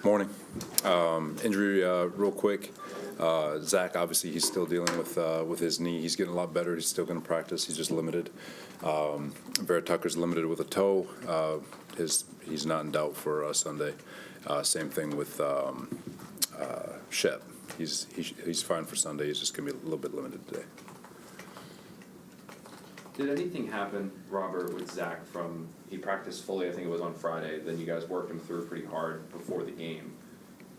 Morning. Injury, real quick. Zach, obviously, he's still dealing with his knee. He's getting a lot better. He's still going to practice. He's just limited. Vera Tucker's limited with a toe. He's not in doubt for Sunday. Same thing with Shep. He's fine for Sunday. He's just going to be a little bit limited today. Did anything happen, Robert, with Zach he practiced fully, I think it was on Friday, then you guys worked him through pretty hard before the game.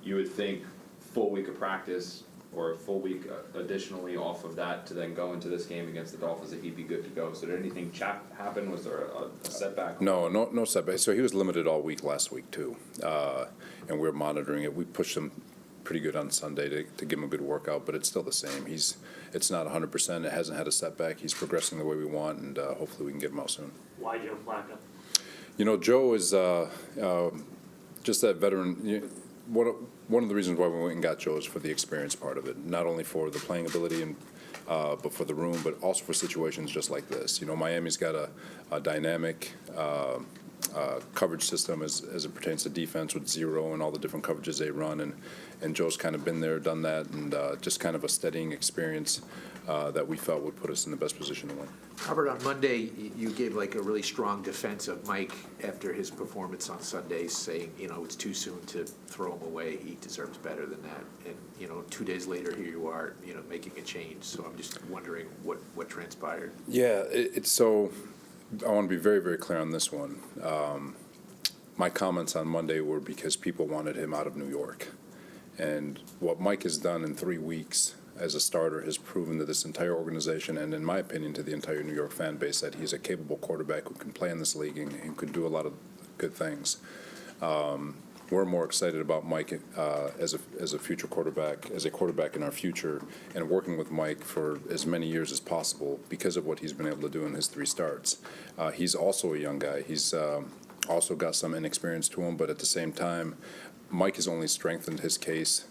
You would think full week of practice or a full week additionally off of that to then go into this game against the Dolphins that he'd be good to go. So did anything happen? Was there a setback? No setback. So he was limited all week last week too, and we're monitoring it. We pushed him pretty good on Sunday to give him a good workout, but it's still the same. It's not 100%. It hasn't had a setback. He's progressing the way we want, and hopefully we can get him out soon. Why Joe Flacco? Joe is just that veteran. One of the reasons why we went and got Joe is for the experience part of it, not only for the playing ability and but for the room, but also for situations just like this. Miami's got a dynamic coverage system as it pertains to defense with zero and all the different coverages they run, and Joe's kind of been there, done that, and just kind of a steadying experience that we felt would put us in the best position to win. Robert, on Monday, you gave like a really strong defense of Mike after his performance on Sunday, saying, it's too soon to throw him away. He deserves better than that. And, 2 days later, here you are, making a change. So I'm just wondering what transpired. Yeah, so I want to be very, very clear on this one. My comments on Monday were because people wanted him out of New York. And what Mike has done in 3 weeks as a starter has proven to this entire organization and, in my opinion, to the entire New York fan base that he's a capable quarterback who can play in this league and could do a lot of good things. We're more excited about Mike as a future quarterback, as a quarterback in our future, and working with Mike for as many years as possible because of what he's been able to do in his 3 starts. He's also a young guy. He's also got some inexperience to him, but at the same time, Mike has only strengthened his case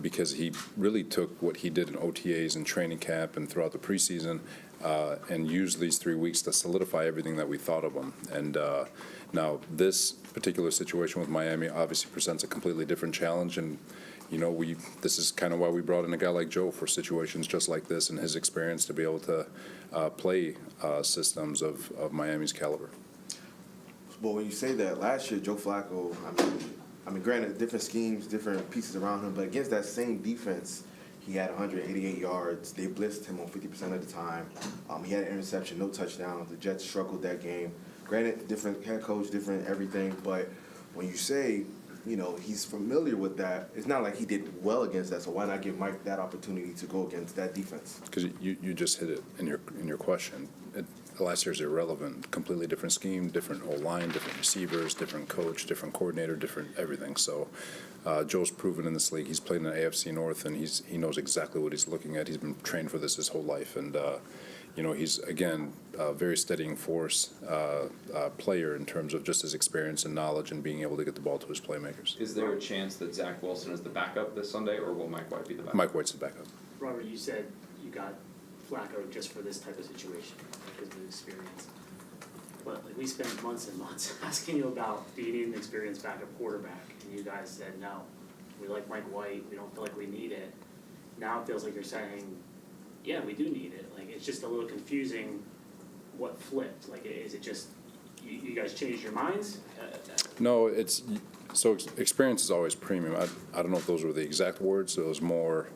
because he really took what he did in OTAs and training camp and throughout the preseason and used these 3 weeks to solidify everything that we thought of him. And now this particular situation with Miami obviously presents a completely different challenge, and this is kind of why we brought in a guy like Joe for situations just like this and his experience to be able to play systems of Miami's caliber. Well, when you say that, last year Joe Flacco, I mean, granted, different schemes, different pieces around him, but against that same defense, he had 188 yards. They blitzed him on 50% of the time. He had an interception, no touchdowns. The Jets struggled that game. Granted, different head coach, different everything, but when you say, he's familiar with that, it's not like he did well against that, so why not give Mike that opportunity to go against that defense? Because you just hit it in your question. Last year's irrelevant. Completely different scheme, different O-line, different receivers, different coach, different coordinator, different everything. So Joe's proven in this league. He's played in the AFC North, and he knows exactly what he's looking at. He's been trained for this his whole life, and he's again a very steadying force player in terms of just his experience and knowledge and being able to get the ball to his playmakers. Is there a chance that Zach Wilson is the backup this Sunday, or will Mike White be the backup? Mike White's the backup. Robert, you said you got Flacco just for this type of situation because of the experience. But we spent months and months asking you about, do you need an experienced backup quarterback? And you guys said no. We like Mike White. We don't feel like we need it. Now it feels like you're saying, yeah, we do need it. Like, it's just a little confusing what flipped. Like, is it just you guys changed your minds? No, experience is always premium. I don't know if those were the exact words. It was more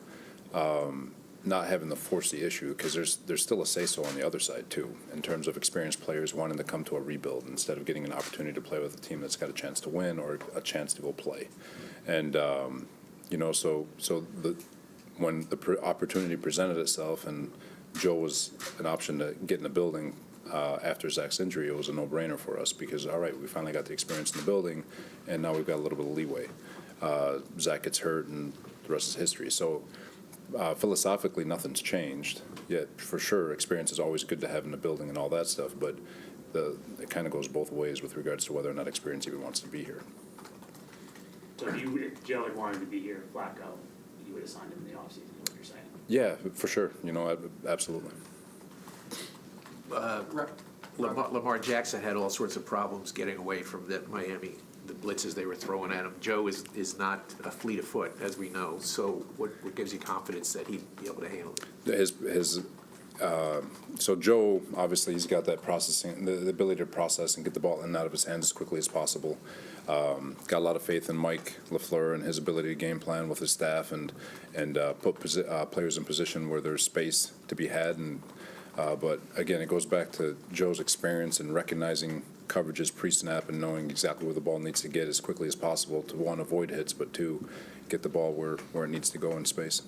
not having to force the issue, because there's still a say-so on the other side too, in terms of experienced players wanting to come to a rebuild instead of getting an opportunity to play with a team that's got a chance to win or a chance to go play. And when the opportunity presented itself and Joe was an option to get in the building after Zach's injury, it was a no-brainer for us because, all right, we finally got the experience in the building, and now we've got a little bit of leeway. Zach gets hurt, and the rest is history. So philosophically, nothing's changed. Yet, for sure, experience is always good to have in the building and all that stuff, but it kind of goes both ways with regards to whether or not experience even wants to be here. So if Joe had wanted to be here, Flacco, you would have signed him in the offseason, is what you're saying? Yeah, for sure. Absolutely. Lamar Jackson had all sorts of problems getting away from the the blitzes they were throwing at him. Joe is not a fleet of foot, as we know, so what gives you confidence that he'd be able to handle it? So Joe, obviously, he's got that processing, the ability to process and get the ball in and out of his hands as quickly as possible. Got a lot of faith in Mike LaFleur and his ability to game plan with his staff and put players in position where there's space to be had. But again, it goes back to Joe's experience in recognizing coverages pre-snap and knowing exactly where the ball needs to get as quickly as possible to, one, avoid hits, but two, get the ball where it needs to go in space.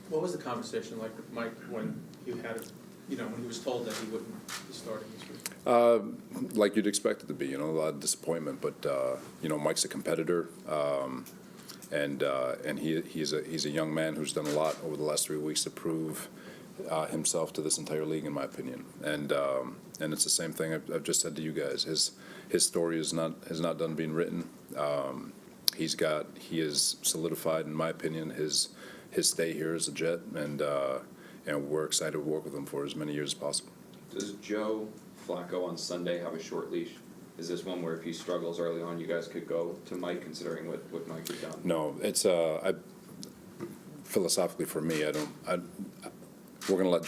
What was the conversation like with Mike when you had, when he was told that he wouldn't be starting this week? Like you'd expect it to be, a lot of disappointment, but, Mike's a competitor, and he's a young man who's done a lot over the last 3 weeks to prove himself to this entire league, in my opinion. And it's the same thing I've just said to you guys. His story has not done being written. He is solidified, in my opinion, his stay here as a Jet, and we're excited to work with him for as many years as possible. Does Joe Flacco on Sunday have a short leash? Is this one where if he struggles early on, you guys could go to Mike, considering what Mike has done? No, it's philosophically for me, we're going to let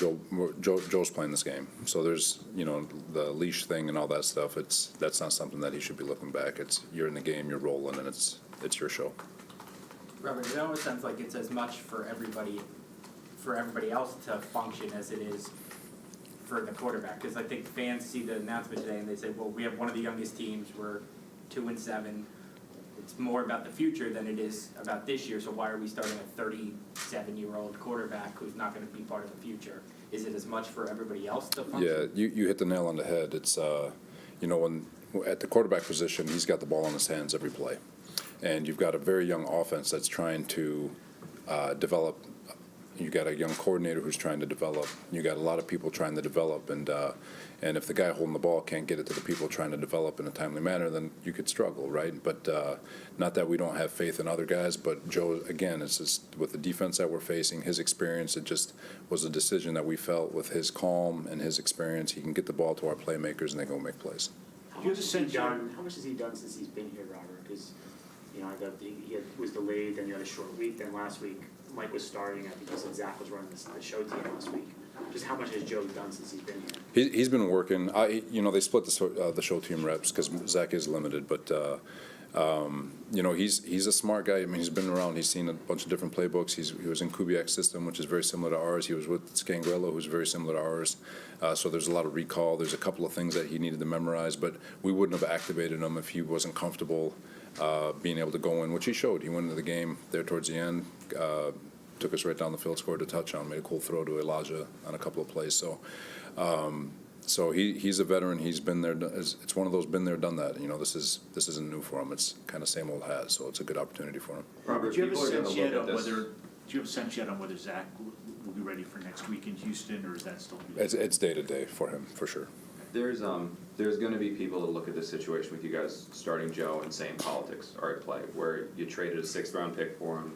Joe's playing this game. So there's, the leash thing and all that stuff. That's not something that he should be looking back. You're in the game, you're rolling, and it's your show. Robert, it almost sounds like it's as much for everybody else to function as it is for the quarterback. Because I think fans see the announcement today and they say, well, we have one of the youngest teams. We're 2-7. It's more about the future than it is about this year. So why are we starting a 37-year-old quarterback who's not going to be part of the future? Is it as much for everybody else to function? Yeah, you hit the nail on the head. It's, when at the quarterback position, he's got the ball in his hands every play. And you've got a very young offense that's trying to develop. You got a young coordinator who's trying to develop. You got a lot of people trying to develop, and if the guy holding the ball can't get it to the people trying to develop in a timely manner, then you could struggle, right? But not that we don't have faith in other guys, but Joe, again, it's just with the defense that we're facing, his experience, it just was a decision that we felt with his calm and his experience, he can get the ball to our playmakers and they go make plays. How much has he done since he's been here, Robert? Because, he was delayed, then you had a short week, then last week Mike was starting. I think you said Zach was running the show team last week. Just how much has Joe done since he's been here? He's been working. They split the show team reps because Zach is limited, but he's a smart guy. I mean, he's been around. He's seen a bunch of different playbooks. He was in Kubiak's system, which is very similar to ours. He was with Scangrello, who's very similar to ours. So there's a lot of recall. There's a couple of things that he needed to memorize, but we wouldn't have activated him if he wasn't comfortable being able to go in, which he showed. He went into the game there towards the end. Took us right down the field, scored a touchdown, made a cool throw to Elijah on a couple of plays. So he's a veteran. He's been there. It's one of those been there, done that. This isn't new for him. It's kind of same old has. So it's a good opportunity for him. Robert, do you have a people are gonna sense yet look at on this- whether? Do you have a sense yet on whether Zach will be ready for next week in Houston, or is that still? It's day to day for him for sure. There's going to be people that look at this situation with you guys starting Joe and saying politics are at play, where you traded a 6th-round pick for him.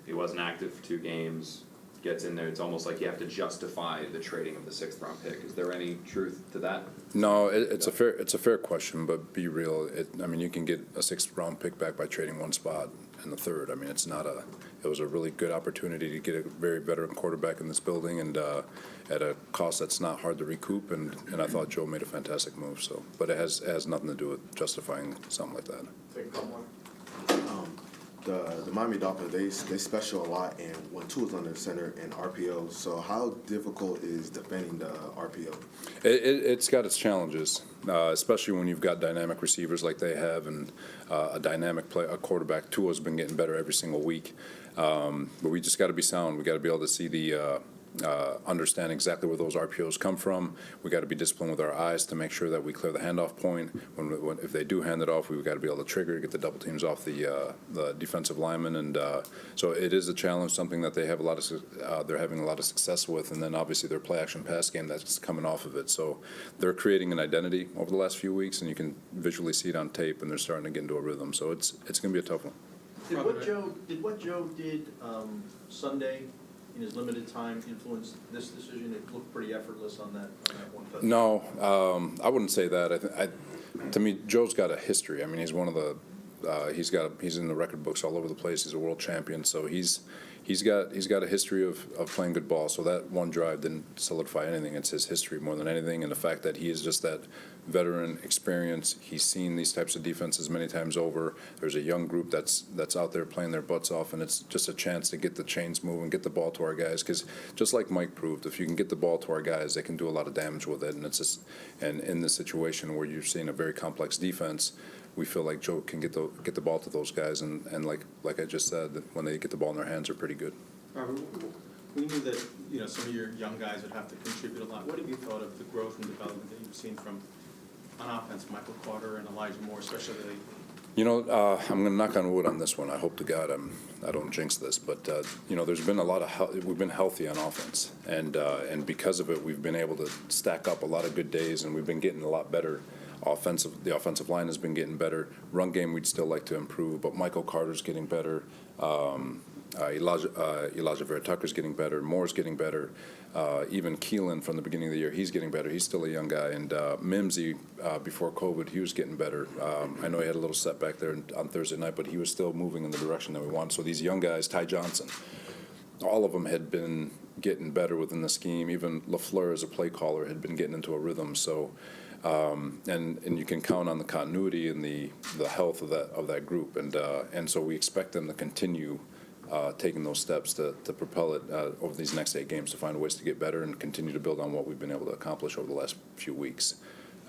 He wasn't active for 2 games. Gets in there. It's almost like you have to justify the trading of the 6th-round pick. Is there any truth to that? No, it's a fair question, but be real. You can get a 6th-round pick back by trading one spot in the 3rd. I mean, it was a really good opportunity to get a very veteran quarterback in this building, and at a cost that's not hard to recoup. And I thought Joe made a fantastic move. So, but it has nothing to do with justifying something like that. The Miami Dolphins, they special a lot in when Tua's under center and RPO. So how difficult is defending the RPO? It's got its challenges, especially when you've got dynamic receivers like they have, and a dynamic a quarterback. Tua's been getting better every single week, but we just got to be sound. We got to be able to see understand exactly where those RPOs come from. We got to be disciplined with our eyes to make sure that we clear the handoff point. If they do hand it off, we've got to be able to trigger, get the double teams off the defensive lineman, and so it is a challenge, something that they have they're having a lot of success with, and then obviously their play action pass game that's coming off of it. So they're creating an identity over the last few weeks, and you can visually see it on tape, and they're starting to get into a rhythm. So it's going to be a tough one. Did what Joe did Sunday in his limited time influence this decision? It looked pretty effortless on that one touchdown. No, I wouldn't say that. To me, Joe's got a history. I mean, he's one of the He's in the record books all over the place. He's a world champion, so he's got a history of playing good ball. So that one drive didn't solidify anything. It's his history more than anything, and the fact that he is just that veteran experience. He's seen these types of defenses many times over. There's a young group that's out there playing their butts off, and it's just a chance to get the chains moving, get the ball to our guys. Because just like Mike proved, if you can get the ball to our guys, they can do a lot of damage with it. And it's just, and in this situation where you're seeing a very complex defense, we feel like Joe can get the ball to those guys, and like I just said, that when they get the ball in their hands, are pretty good. Robert, we knew that, you know, some of your young guys would have to contribute a lot. What have you thought of the growth and development that you've seen from, on offense, Michael Carter and Elijah Moore, especially lately? You know, I'm going to knock on wood on this one. I hope to God I don't jinx this, but you know, there's been a lot of we've been healthy on offense, and because of it, we've been able to stack up a lot of good days, and we've been getting a lot better. The offensive line has been getting better. Run game, we'd still like to improve, but Michael Carter's getting better. Elijah Vera Tucker's getting better. Moore's getting better. Even Keelan from the beginning of the year, he's getting better. He's still a young guy. And Mimsy, before COVID, he was getting better. I know he had a little setback there on Thursday night, but he was still moving in the direction that we want. So these young guys, Ty Johnson, all of them had been getting better within the scheme. Even LaFleur, as a play caller, had been getting into a rhythm. So. And you can count on the continuity and the health of that group, and so we expect them to continue taking those steps to propel it over these next 8 games to find ways to get better and continue to build on what we've been able to accomplish over the last few weeks.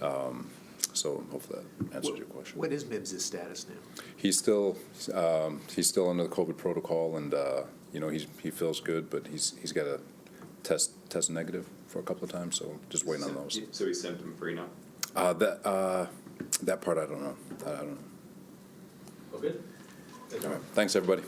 So hopefully that answers your question. What is Mims' status now? He's still under the COVID protocol, and you know, he feels good, but he's got to test negative for a couple of times, so just waiting on those. So he's symptom free now? That part I don't know. Oh, good. All right. Thanks, everybody.